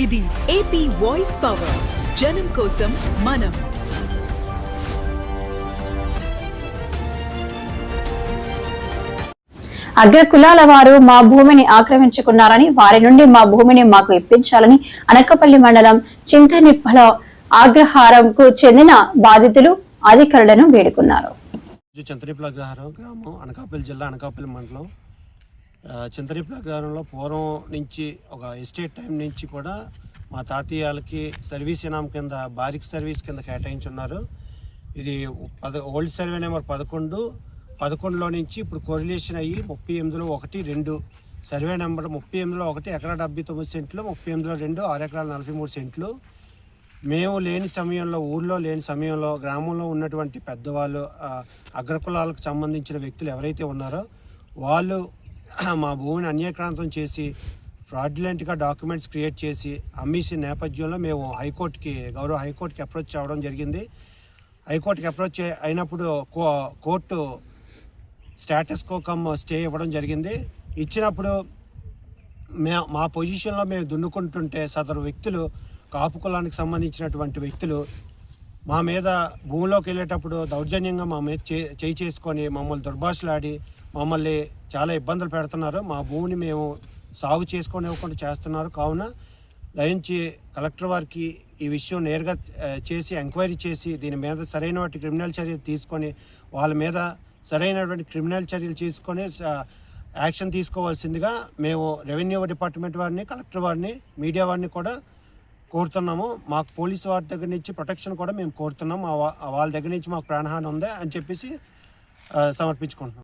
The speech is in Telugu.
ఇది ఏపీ వాయిస్ పవర్, జనం కోసం మనం. అగ్ర కులాల వారు మా భూమిని ఆక్రమించుకున్నారని, వారి నుండి మా భూమిని మాకు ఇప్పించాలని అనకాపల్లి మండలం చింతనిప్పల అగ్రహారంకు చెందిన బాధితులు అధికారులను వేడుకున్నారు. చింతనిప్పల అగ్రహారం గ్రామం, అనకాపల్లి జిల్లా, అనకాపల్లి మండలం. చింతనిప్పల అగ్రహారంలో పూర్వం నుంచి ఒక ఎస్టేట్ టైం నుంచి కూడా మా తాతయ్యలకి సర్వీస్ ఇనాం కింద బారిక్ సర్వీస్ కింద కేటాయించున్నారు. ఇది ఓల్డ్ సర్వే నెంబర్ 11లో నుంచి ఇప్పుడు కోరిలేషన్ అయ్యి 38లో 1, 2 సర్వే నెంబర్ 38లో 1 ఎకరా 79 సెంట్లు, 38లో 2 6 ఎకరాల 43 సెంట్లు. మేము లేని సమయంలో, ఊళ్ళో లేని సమయంలో గ్రామంలో ఉన్నటువంటి పెద్దవాళ్ళు, అగ్రకులాలకు సంబంధించిన వ్యక్తులు ఎవరైతే ఉన్నారో వాళ్ళు మా భూమిని అన్యాక్రాంతం చేసి ఫ్రాడ్యులెంట్గా డాక్యుమెంట్స్ క్రియేట్ చేసి అమ్మేసిన నేపథ్యంలో మేము గౌరవ హైకోర్టుకి అప్రోచ్ అవ్వడం జరిగింది. హైకోర్టుకి అప్రోచ్ అయినప్పుడు court status quo come stay ఇవ్వడం జరిగింది. ఇచ్చినప్పుడు మా పొజిషన్లో మేము దున్నుకుంటుంటే సదరు వ్యక్తులు, కాపు కులానికి సంబంధించినటువంటి వ్యక్తులు మా మీద భూమిలోకి వెళ్ళేటప్పుడు దౌర్జన్యంగా మా మీద చేయి చేసుకొని మమ్మల్ని దుర్భాషలాడి మమ్మల్ని చాలా ఇబ్బందులు పెడుతున్నారు. మా భూమిని మేము సాగు చేసుకోనివ్వకుండా చేస్తున్నారు. కావున దయించి కలెక్టర్ వారికి ఈ విషయం నేరుగా చేసి ఎంక్వైరీ చేసి దీని మీద సరైనటువంటి క్రిమినల్ చర్యలు తీసుకొని వాళ్ళ మీద సరైనటువంటి క్రిమినల్ చర్యలు తీసుకొని యాక్షన్ తీసుకోవాల్సిందిగా మేము రెవెన్యూ డిపార్ట్మెంట్ వారిని, కలెక్టర్ వారిని, మీడియా వారిని కూడా కోరుతున్నాము. మాకు పోలీసు వారి దగ్గర నుంచి ప్రొటెక్షన్ కూడా మేము కోరుతున్నాము. వాళ్ళ దగ్గర నుంచి మాకు ప్రాణహాని ఉంది అని చెప్పేసి సమర్పించుకుంటున్నాం.